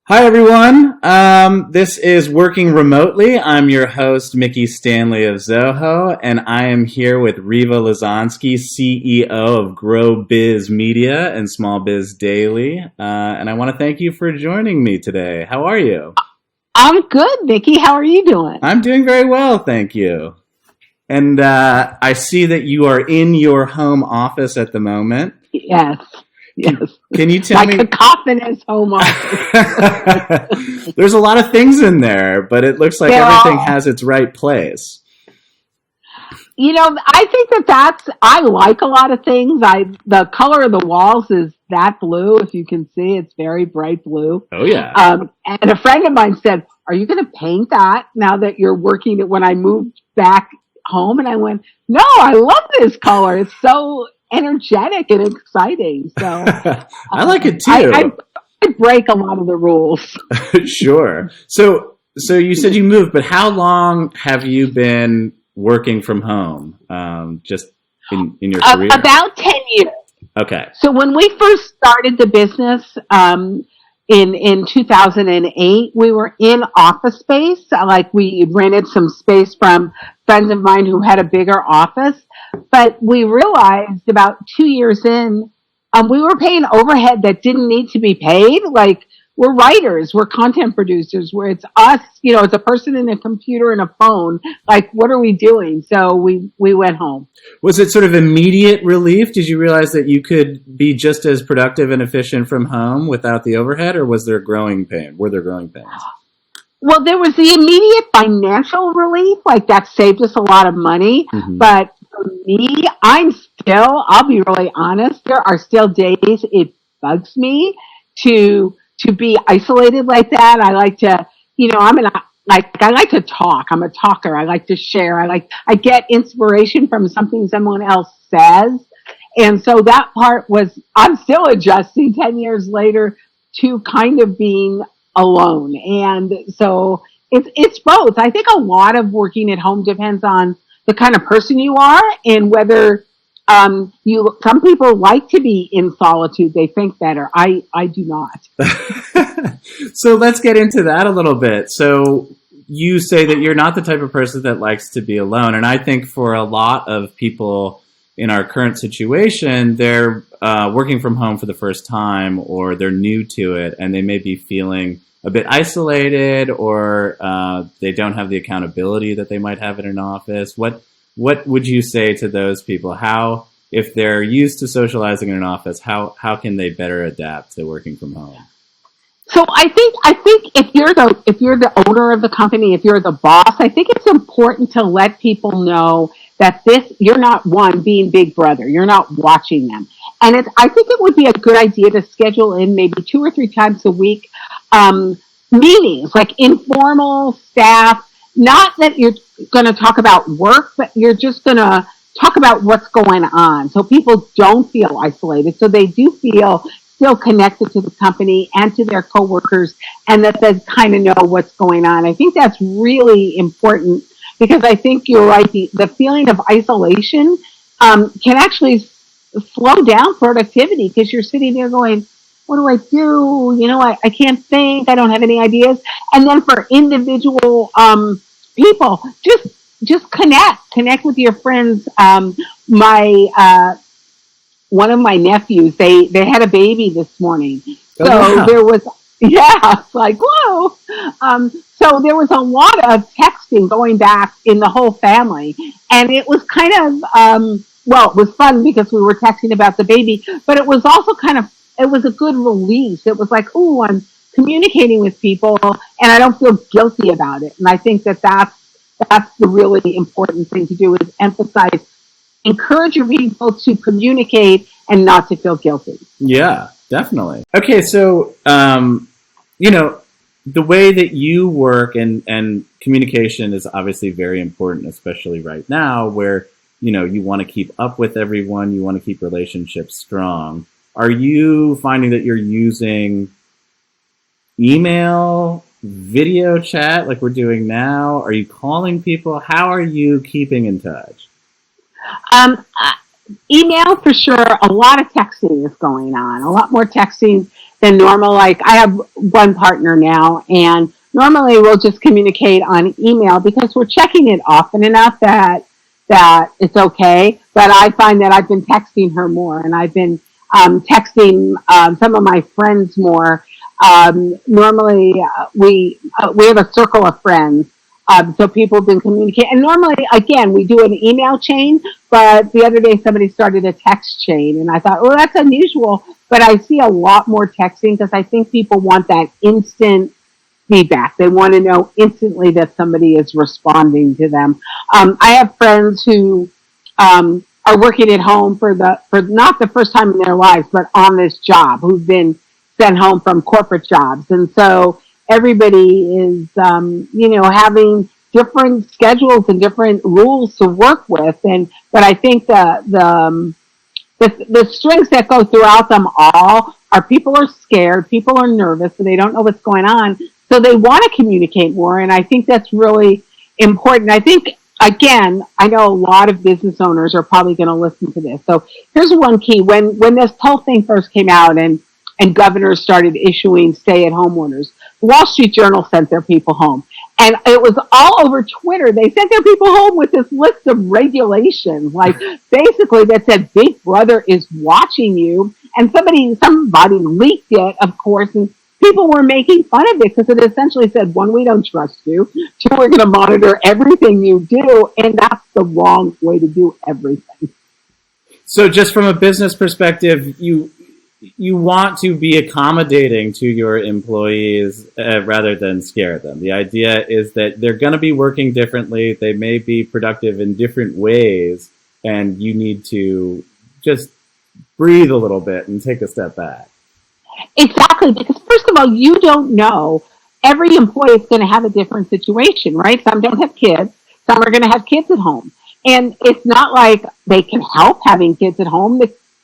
Hi, everyone. This is Working Remotely. I'm your host, Mickey Stanley of Zoho, and I am here with Rieva Lesonsky, CEO of GrowBiz Media and SmallBizDaily. And I want to thank you for joining me today. How are you? I'm good, Mickey. How are you doing? I'm doing very well, thank you. And I see that you are in your home office at the moment. Yes. Yes. Can you tell me? My cacophonous home office. There's a lot of things in there, but it looks like everything has its right place. I think I like a lot of things. The color of the walls is that blue. If you can see, it's very bright blue. Oh, yeah. And a friend of mine said, "Are you going to paint that now that you're working?" When I moved back home, and I went, "No, I love this color. It's so energetic and exciting." So I like it too. I break a lot of the rules. Sure. So you said you moved, but how long have you been working from home? Just in your career? About 10 years. Okay. So when we first started the business in 2008, we were in office space. Like we rented some space from friends of mine who had a bigger office. But we realized about 2 years in, we were paying overhead that didn't need to be paid. Like we're writers, we're content producers, where it's us, it's a person in a computer and a phone. Like, what are we doing? So we went home. Was it sort of immediate relief? Did you realize that you could be just as productive and efficient from home without the overhead, or was there growing pain? Were there growing pains? Well, there was the immediate financial relief, like that saved us a lot of money. Mm-hmm. But for me, I'll be really honest, there are still days it bugs me to be isolated like that. I like to, I like to talk. I'm a talker. I like to share. I get inspiration from something someone else says. And so that part I'm still adjusting 10 years later to kind of being alone. And so it's both. I think a lot of working at home depends on the kind of person you are and whether some people like to be in solitude. They think better. I do not. So let's get into that a little bit. So you say that you're not the type of person that likes to be alone. And I think for a lot of people in our current situation, they're working from home for the first time, or they're new to it, and they may be feeling a bit isolated, or they don't have the accountability that they might have in an office. What would you say to those people? How, if they're used to socializing in an office, how can they better adapt to working from home? So I think if you're the owner of the company, if you're the boss, I think it's important to let people know that you're not being Big Brother. You're not watching them. And I think it would be a good idea to schedule in maybe 2 or 3 times a week meetings, like informal staff. Not that you're going to talk about work, but you're just going to talk about what's going on, so people don't feel isolated, so they do feel still connected to the company and to their coworkers, and that they kind of know what's going on. I think that's really important, because I think you're right. The feeling of isolation can actually slow down productivity, because you're sitting there going, what do I do? I can't think. I don't have any ideas. And then for individual people, just connect with your friends. One of my nephews, they had a baby this morning. So wow. There was, it's like, whoa. So there was a lot of texting going back in the whole family. And it was kind of, it was fun because we were texting about the baby, but it was also it was a good release. It was like, I'm communicating with people and I don't feel guilty about it. And I think that's the really important thing to do, is encourage your people to communicate and not to feel guilty. Yeah, definitely. Okay, so, the way that you work and communication is obviously very important, especially right now where, you want to keep up with everyone, you want to keep relationships strong. Are you finding that you're using email, video chat like we're doing now? Are you calling people? How are you keeping in touch? Email for sure. A lot of texting is going on. A lot more texting than normal. Like I have one partner now, and normally we'll just communicate on email because we're checking it often enough that it's okay. But I find that I've been texting her more, and I've been texting some of my friends more. Normally, we have a circle of friends, so people have been communicating. And normally, again, we do an email chain, but the other day somebody started a text chain, and I thought, oh, that's unusual. But I see a lot more texting because I think people want that instant feedback. They want to know instantly that somebody is responding to them. I have friends who are working at home for not the first time in their lives, but on this job, who've been sent home from corporate jobs. And so everybody is, having different schedules and different rules to work with. But I think the strings that go throughout them all are people are scared, people are nervous, so they don't know what's going on. So they want to communicate more. And I think that's really important. I think, again, I know a lot of business owners are probably going to listen to this. So here's one key. When this whole thing first came out and governors started issuing stay-at-home orders, the Wall Street Journal sent their people home. And it was all over Twitter. They sent their people home with this list of regulations, like basically that said Big Brother is watching you. And somebody leaked it, of course, and people were making fun of it because it essentially said, one, we don't trust you. Two, we're going to monitor everything you do. And that's the wrong way to do everything. So just from a business perspective, you want to be accommodating to your employees rather than scare them. The idea is that they're going to be working differently. They may be productive in different ways, and you need to just breathe a little bit and take a step back. Exactly, because first of all, you don't know. Every employee is going to have a different situation, right? Some don't have kids. Some are going to have kids at home. And it's not like they can help having kids at home.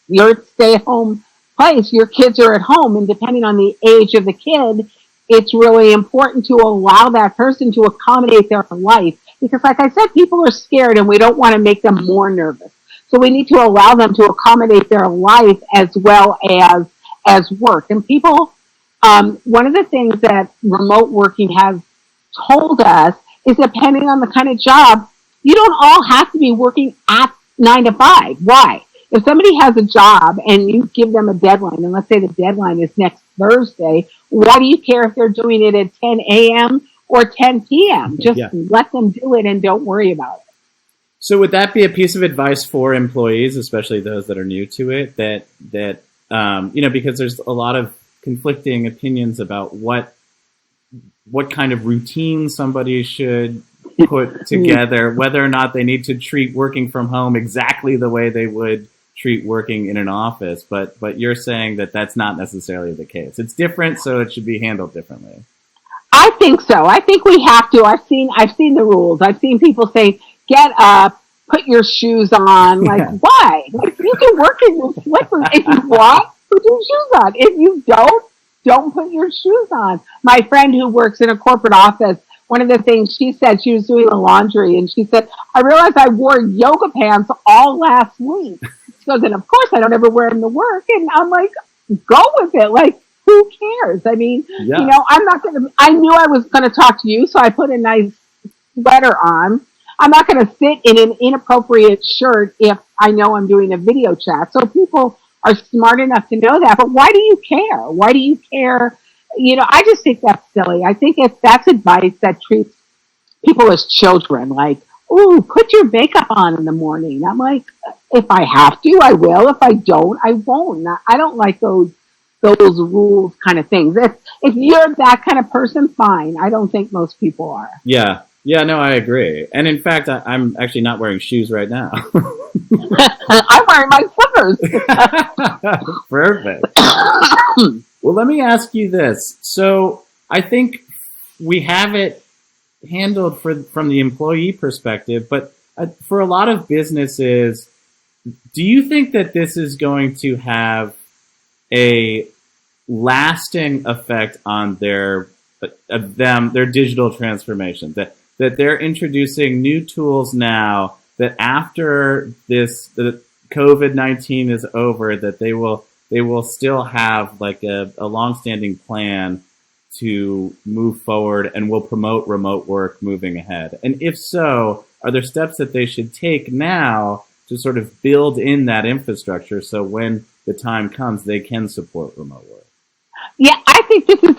Your stay-at-home place, your kids are at home, and depending on the age of the kid, it's really important to allow that person to accommodate their life. Because like I said, people are scared and we don't want to make them more nervous. So we need to allow them to accommodate their life as well as work. And people, one of the things that remote working has told us is depending on the kind of job, you don't all have to be working at 9 to 5. Why? If somebody has a job and you give them a deadline, and let's say the deadline is next Thursday, why do you care if they're doing it at 10 a.m. or 10 p.m.? Just let them do it and don't worry about it. So would that be a piece of advice for employees, especially those that are new to it, that because there's a lot of conflicting opinions about what kind of routine somebody should put together, whether or not they need to treat working from home exactly the way they would treat working in an office. But you're saying that that's not necessarily the case. It's different, so it should be handled differently. I think so. I think we have to. I've seen the rules. I've seen people say, get up, put your shoes on. Like, why? Like, you can work in your slippers if you want. Put your shoes on. If you don't put your shoes on. My friend who works in a corporate office, one of the things she said, she was doing the laundry, and she said, I realized I wore yoga pants all last week. She goes, and of course I don't ever wear them to work. And I'm like, go with it. Like, who cares? I mean, I knew I was going to talk to you, so I put a nice sweater on. I'm not going to sit in an inappropriate shirt if I know I'm doing a video chat. So people are smart enough to know that. But why do you care? Why do you care? I just think that's silly. I think that's advice that treats people as children. Like, ooh, put your makeup on in the morning. I'm like, if I have to, I will. If I don't, I won't. I don't like those rules kind of things. If you're that kind of person, fine. I don't think most people are. Yeah. Yeah, no, I agree. And in fact, I'm actually not wearing shoes right now. I'm wearing my slippers. Perfect. Well, let me ask you this. So I think we have it handled from the employee perspective, but for a lot of businesses, do you think that this is going to have a lasting effect on their digital transformation? That they're introducing new tools now that after the COVID-19 is over, that they will they will still have like a long-standing plan to move forward and will promote remote work moving ahead? And if so, are there steps that they should take now to sort of build in that infrastructure so when the time comes, they can support remote work? Yeah, I think this is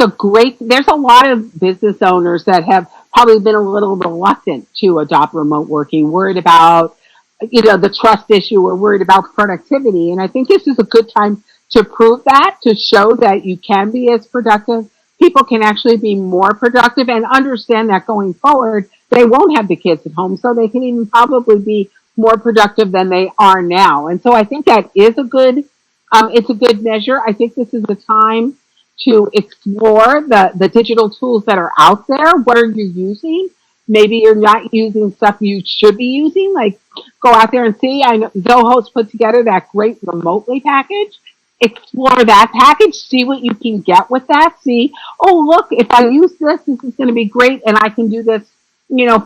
there's a lot of business owners that have probably been a little reluctant to adopt remote working, worried about, the trust issue, or worried about productivity. And I think this is a good time to prove that, to show that you can be as productive. People can actually be more productive and understand that going forward, they won't have the kids at home, so they can even probably be more productive than they are now. And so I think that is it's a good measure. I think this is the time to explore the digital tools that are out there. What are you using? Maybe you're not using stuff you should be using. Like, go out there and see. I know Zoho's put together that great remotely package. Explore that package. See what you can get with that. See, oh, look, if I use this is going to be great, and I can do this,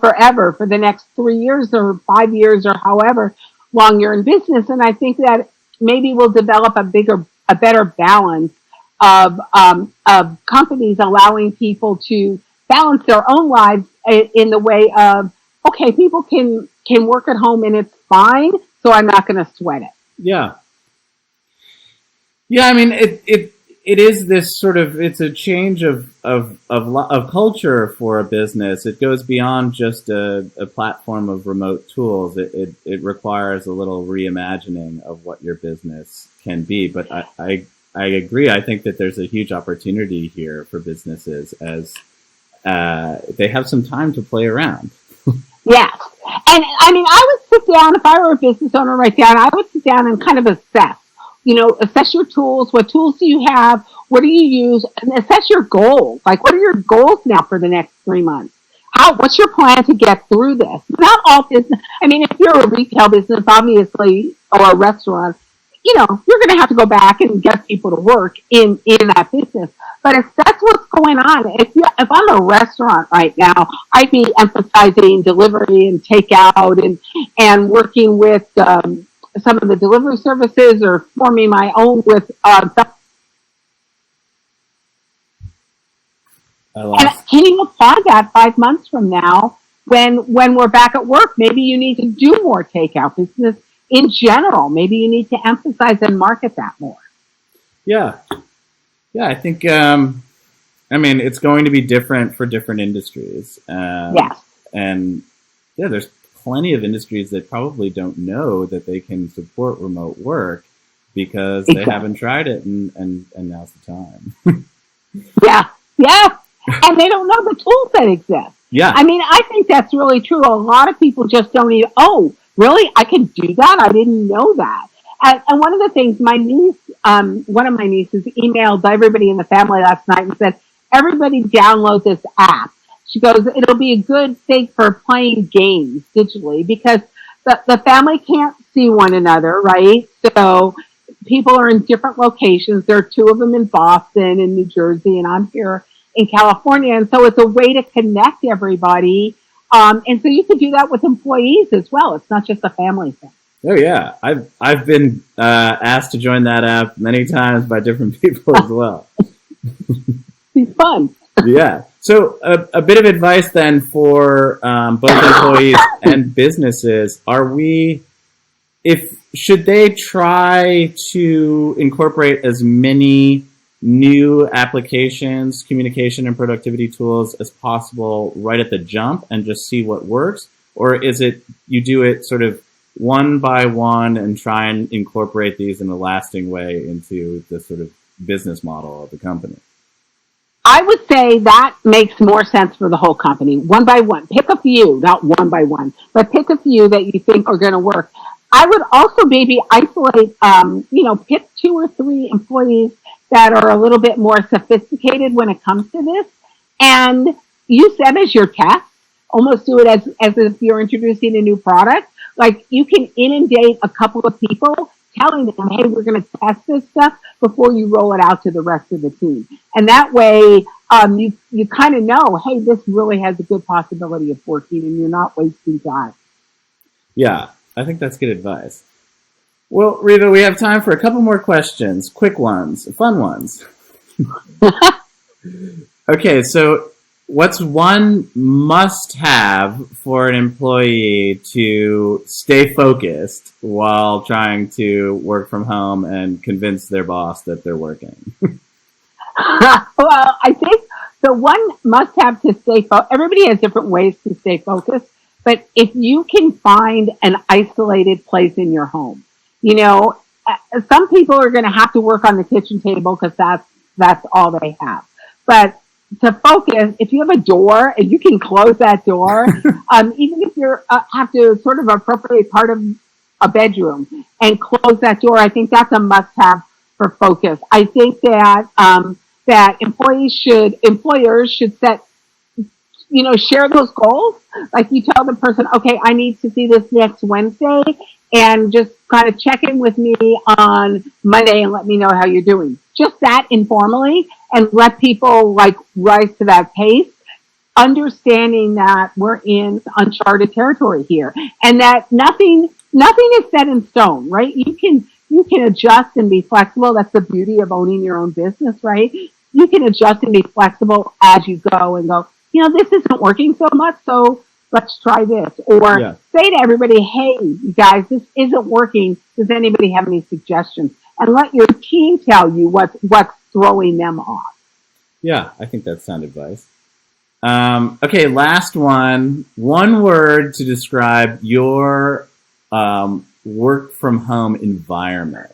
forever, for the next 3 years or 5 years or however long you're in business. And I think that maybe we'll develop a better balance of companies allowing people to balance their own lives in the way of, okay, people can work at home and it's fine, so I'm not going to sweat it. Yeah. Yeah, I mean, it is this sort of, it's a change of culture for a business. It goes beyond just a platform of remote tools. It requires a little reimagining of what your business can be. But I agree. I think that there's a huge opportunity here for businesses as they have some time to play around. Yes. And I mean, I would sit down, if I were a business owner right now, I would sit down and kind of assess your tools. What tools do you have? What do you use? And assess your goals. Like, what are your goals now for the next 3 months? What's your plan to get through this? Not all business. I mean, if you're a retail business, obviously, or a restaurant, you're going to have to go back and get people to work in that business. But if that's what's going on, if I'm a restaurant right now, I'd be emphasizing delivery and takeout and working with some of the delivery services, or forming my own with and can you apply that 5 months from now when we're back at work? Maybe you need to do more takeout business in general. Maybe you need to emphasize and market that more. Yeah, I think it's going to be different for different industries. Yes, and there's plenty of industries that probably don't know that they can support remote work because they haven't tried it, and now's the time. Yeah. And they don't know the tools that exist. Yeah. I mean, I think that's really true. A lot of people just don't even, oh, really? I can do that? I didn't know that. And one of the things, one of my nieces emailed everybody in the family last night and said, everybody download this app. She goes, it'll be a good thing for playing games digitally, because the family can't see one another, right? So people are in different locations. There are 2 of them in Boston and New Jersey, and I'm here in California. And so it's a way to connect everybody. And so you can do that with employees as well. It's not just a family thing. Oh yeah, I've been asked to join that app many times by different people as well. It's fun. Yeah. So a bit of advice then for both employees and businesses. Should they try to incorporate as many new applications, communication and productivity tools as possible right at the jump and just see what works? Or is it you do it sort of one by one and try and incorporate these in a lasting way into the sort of business model of the company? I would say that makes more sense for the whole company. One by one. Pick a few, not one by one, but pick a few that you think are going to work. I would also maybe isolate, pick 2 or 3 employees that are a little bit more sophisticated when it comes to this, and use them as your test. Almost do it as if you're introducing a new product. Like, you can inundate a couple of people telling them, hey, we're going to test this stuff before you roll it out to the rest of the team. And that way, you kind of know, hey, this really has a good possibility of working, and you're not wasting time. Yeah, I think that's good advice. Well, Rieva, we have time for a couple more questions. Quick ones, fun ones. Okay, so what's one must-have for an employee to stay focused while trying to work from home and convince their boss that they're working? Well, I think the one must-have to stay focused. Everybody has different ways to stay focused, but if you can find an isolated place in your home, some people are going to have to work on the kitchen table because that's all they have. But to focus, if you have a door and you can close that door, even if you have to sort of appropriate part of a bedroom and close that door, I think that's a must-have for focus. I think that that employers should set, share those goals. Like you tell the person, okay, I need to see this next Wednesday, and just kind of check in with me on Monday and let me know how you're doing. Just that informally, and let people rise to that pace, understanding that we're in uncharted territory here, and that nothing is set in stone, right? You can adjust and be flexible. That's the beauty of owning your own business, right? You can adjust and be flexible as you go and go, this isn't working so much, so let's try this. Or say to everybody, hey, you guys, this isn't working. Does anybody have any suggestions? And let your team tell you what's throwing them off. Yeah, I think that's sound advice. Okay, last one. One word to describe your work from home environment.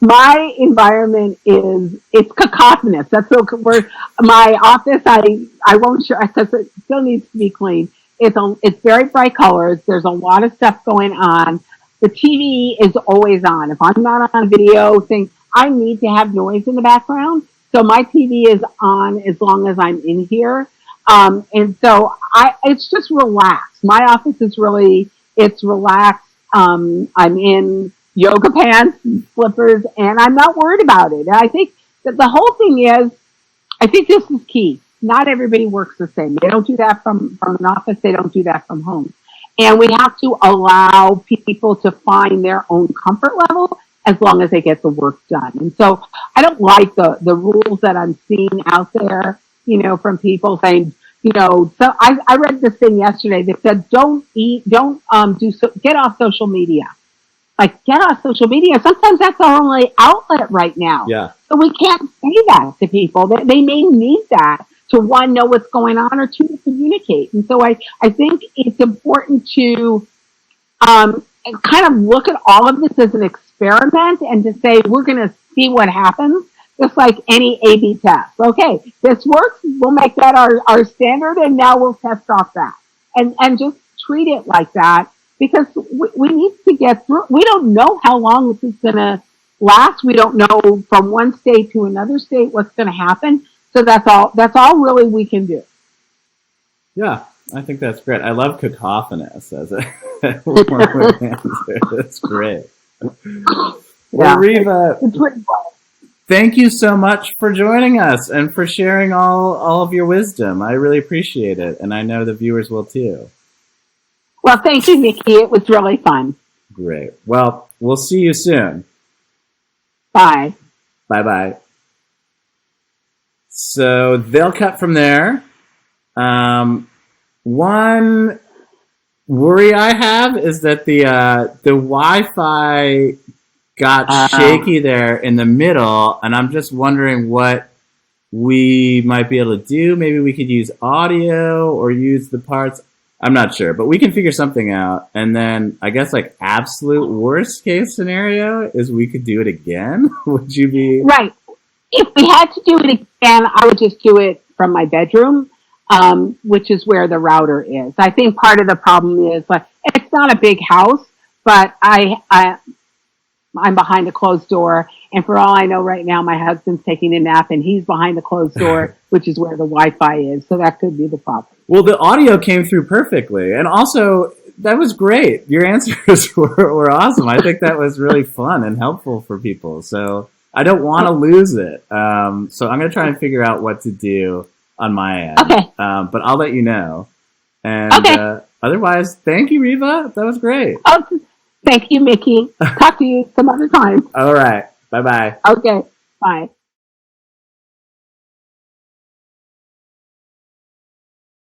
My environment it's cacophonous. That's the word. My office, I won't show because it still needs to be clean. It's very bright colors. There's a lot of stuff going on. The TV is always on. If I'm not on a video thing, I need to have noise in the background. So my TV is on as long as I'm in here. And so it's just relaxed. My office is it's relaxed. I'm in yoga pants and slippers, and I'm not worried about it. And I think that the whole thing is, I think this is key. Not everybody works the same. They don't do that from an office. They don't do that from home. And we have to allow people to find their own comfort level as long as they get the work done. And so I don't like the rules that I'm seeing out there, from people saying, so I read this thing yesterday that said, get off social media. Get off social media. Sometimes that's our only outlet right now. Yeah. So we can't say that to people. They may need that to, one, know what's going on, or two, to communicate. And so I think it's important to kind of look at all of this as an experiment and to say, we're going to see what happens, just like any A/B test. Okay, this works. We'll make that our standard, and now we'll test off that. And just treat it like that. Because we need to get through. We don't know how long this is going to last. We don't know from one state to another state what's going to happen. So that's all really we can do. Yeah, I think that's great. I love cacophonous as a word answer. That's great. Well, Rieva, thank you so much for joining us and for sharing all of your wisdom. I really appreciate it, and I know the viewers will too. Well, thank you, Nikki. It was really fun. Great. Well, we'll see you soon. Bye. Bye-bye. So they'll cut from there. One worry I have is that the Wi-Fi got shaky there in the middle, and I'm just wondering what we might be able to do. Maybe we could use audio or use the parts. I'm not sure, but we can figure something out. And then I guess absolute worst case scenario is we could do it again. Would you be right? If we had to do it again, I would just do it from my bedroom, which is where the router is. I think part of the problem is it's not a big house, but I'm behind a closed door, and for all I know right now, my husband's taking a nap, and he's behind the closed door, which is where the Wi-Fi is. So that could be the problem. Well, the audio came through perfectly, and also that was great. Your answers were awesome. I think that was really fun and helpful for people. So I don't want to lose it. So I'm going to try and figure out what to do on my end. Okay. But I'll let you know. And okay. Otherwise, thank you, Rieva. That was great. Oh, Thank you, Mickey. Talk to you some other time. All right. Bye-bye. Okay. Bye.